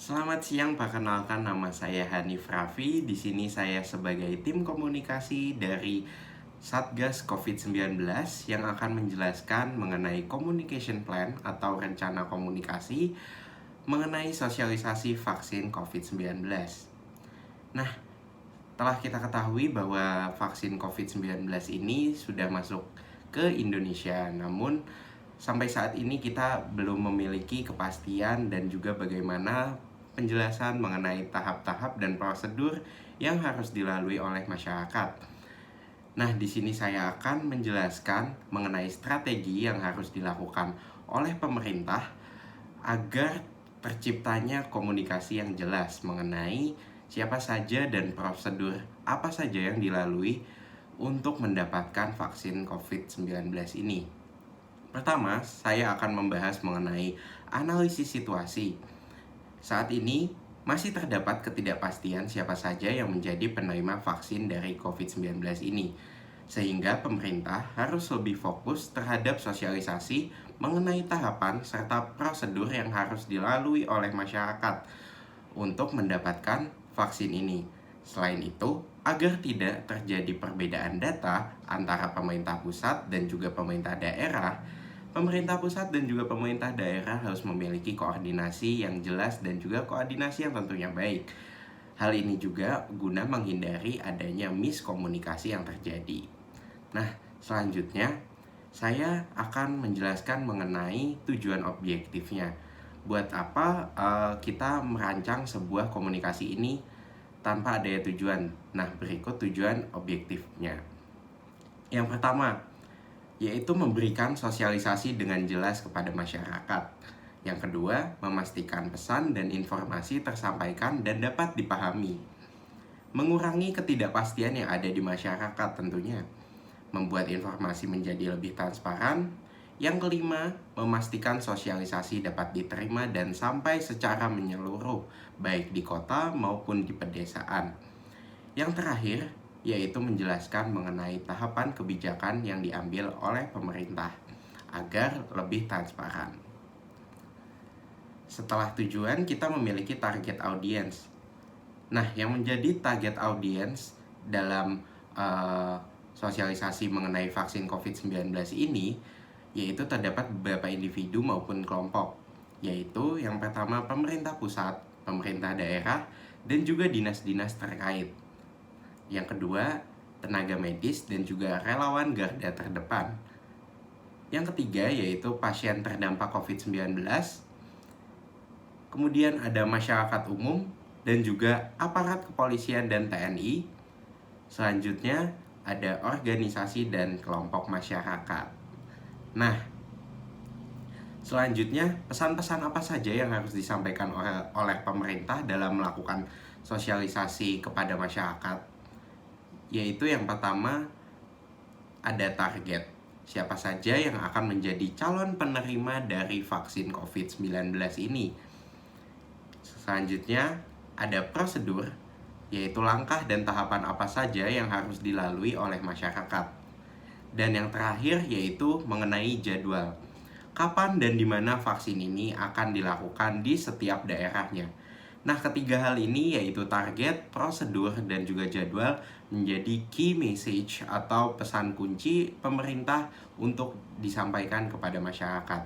Selamat siang, perkenalkan nama saya Hanif Raffi. Di sini saya sebagai tim komunikasi dari Satgas COVID-19 yang akan menjelaskan mengenai communication plan atau rencana komunikasi mengenai sosialisasi vaksin COVID-19. Nah, telah kita ketahui bahwa vaksin COVID-19 ini sudah masuk ke Indonesia, namun sampai saat ini kita belum memiliki kepastian dan juga bagaimana penjelasan mengenai tahap-tahap dan prosedur yang harus dilalui oleh masyarakat. Nah, di sini saya akan menjelaskan mengenai strategi yang harus dilakukan oleh pemerintah agar terciptanya komunikasi yang jelas mengenai siapa saja dan prosedur apa saja yang dilalui untuk mendapatkan vaksin COVID-19 ini. Pertama, saya akan membahas mengenai analisis situasi. Saat ini masih terdapat ketidakpastian siapa saja yang menjadi penerima vaksin dari COVID-19 ini, sehingga pemerintah harus lebih fokus terhadap sosialisasi mengenai tahapan serta prosedur yang harus dilalui oleh masyarakat untuk mendapatkan vaksin ini. Selain itu, agar tidak terjadi perbedaan data antara pemerintah pusat dan juga pemerintah daerah, pemerintah pusat dan juga pemerintah daerah harus memiliki koordinasi yang jelas dan juga koordinasi yang tentunya baik. Hal ini juga guna menghindari adanya miskomunikasi yang terjadi. Nah, selanjutnya saya akan menjelaskan mengenai tujuan objektifnya. Buat apa kita merancang sebuah komunikasi ini tanpa adanya tujuan? Nah, berikut tujuan objektifnya. Yang pertama, yaitu memberikan sosialisasi dengan jelas kepada masyarakat. Yang kedua, memastikan pesan dan informasi tersampaikan dan dapat dipahami. Mengurangi ketidakpastian yang ada di masyarakat tentunya. Membuat informasi menjadi lebih transparan. Yang kelima, memastikan sosialisasi dapat diterima dan sampai secara menyeluruh, baik di kota maupun di pedesaan. Yang terakhir, yaitu menjelaskan mengenai tahapan kebijakan yang diambil oleh pemerintah agar lebih transparan. Setelah tujuan, kita memiliki target audiens. Nah, yang menjadi target audiens dalam sosialisasi mengenai vaksin COVID-19 ini, yaitu terdapat beberapa individu maupun kelompok, yaitu yang pertama pemerintah pusat, pemerintah daerah, dan juga dinas-dinas terkait. Yang kedua, tenaga medis dan juga relawan garda terdepan. Yang ketiga, yaitu pasien terdampak COVID-19. Kemudian ada masyarakat umum dan juga aparat kepolisian dan TNI. Selanjutnya, ada organisasi dan kelompok masyarakat. Nah, selanjutnya pesan-pesan apa saja yang harus disampaikan oleh pemerintah dalam melakukan sosialisasi kepada masyarakat? Yaitu yang pertama, ada target. Siapa saja yang akan menjadi calon penerima dari vaksin COVID-19 ini? Selanjutnya, ada prosedur, yaitu langkah dan tahapan apa saja yang harus dilalui oleh masyarakat. Dan yang terakhir yaitu mengenai jadwal. Kapan dan di mana vaksin ini akan dilakukan di setiap daerahnya. Nah, ketiga hal ini yaitu target, prosedur, dan juga jadwal menjadi key message atau pesan kunci pemerintah untuk disampaikan kepada masyarakat.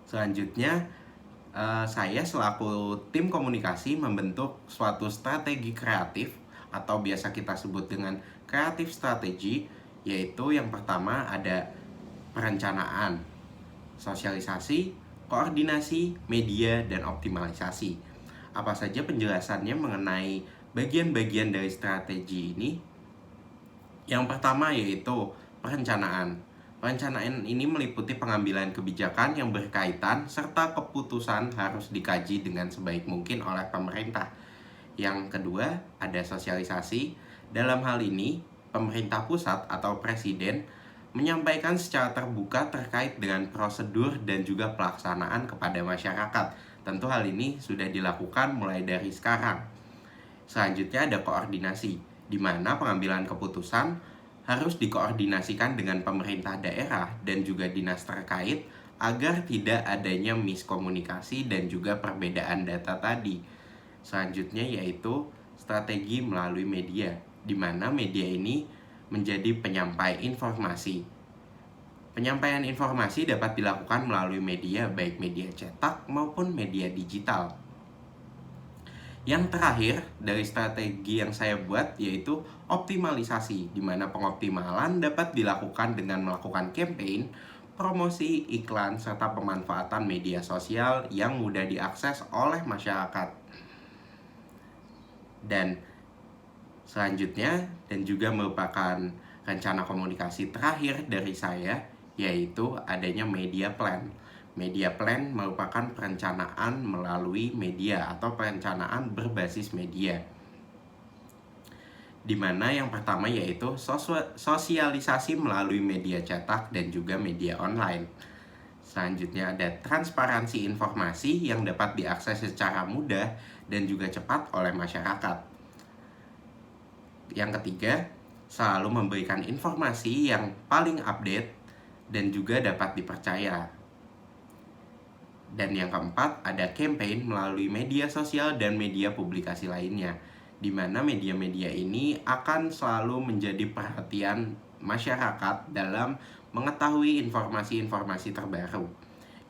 Selanjutnya, saya selaku tim komunikasi membentuk suatu strategi kreatif atau biasa kita sebut dengan kreatif strategi, yaitu yang pertama ada perencanaan, sosialisasi, koordinasi, media, dan optimalisasi. Apa saja penjelasannya mengenai bagian-bagian dari strategi ini? Yang pertama yaitu perencanaan. Perencanaan ini meliputi pengambilan kebijakan yang berkaitan serta keputusan harus dikaji dengan sebaik mungkin oleh pemerintah. Yang kedua, ada sosialisasi. Dalam hal ini, pemerintah pusat atau presiden menyampaikan secara terbuka terkait dengan prosedur dan juga pelaksanaan kepada masyarakat. Tentu hal ini sudah dilakukan mulai dari sekarang. Selanjutnya ada koordinasi, di mana pengambilan keputusan harus dikoordinasikan dengan pemerintah daerah dan juga dinas terkait agar tidak adanya miskomunikasi dan juga perbedaan data tadi. Selanjutnya yaitu strategi melalui media, di mana media ini menjadi penyampai informasi. Penyampaian informasi dapat dilakukan melalui media, baik media cetak maupun media digital. Yang terakhir dari strategi yang saya buat yaitu optimalisasi, di mana pengoptimalan dapat dilakukan dengan melakukan campaign, promosi, iklan, serta pemanfaatan media sosial yang mudah diakses oleh masyarakat. Dan selanjutnya, dan juga merupakan rencana komunikasi terakhir dari saya, yaitu adanya media plan. Media plan merupakan perencanaan melalui media atau perencanaan berbasis media. Di mana yang pertama yaitu sosialisasi melalui media cetak dan juga media online. Selanjutnya ada transparansi informasi yang dapat diakses secara mudah dan juga cepat oleh masyarakat. Yang ketiga, selalu memberikan informasi yang paling update dan juga dapat dipercaya. Dan yang keempat, ada campaign melalui media sosial dan media publikasi lainnya, di mana media-media ini akan selalu menjadi perhatian masyarakat dalam mengetahui informasi-informasi terbaru.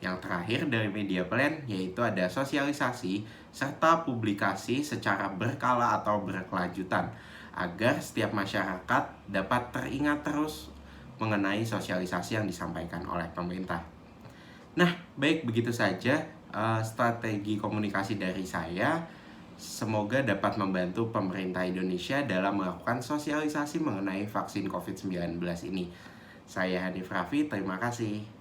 Yang terakhir dari media plan yaitu ada sosialisasi serta publikasi secara berkala atau berkelanjutan, agar setiap masyarakat dapat teringat terus mengenai sosialisasi yang disampaikan oleh pemerintah. Nah, baik, begitu saja strategi komunikasi dari saya. Semoga dapat membantu pemerintah Indonesia dalam melakukan sosialisasi mengenai vaksin COVID-19 ini. Saya Hanif Raffi, terima kasih.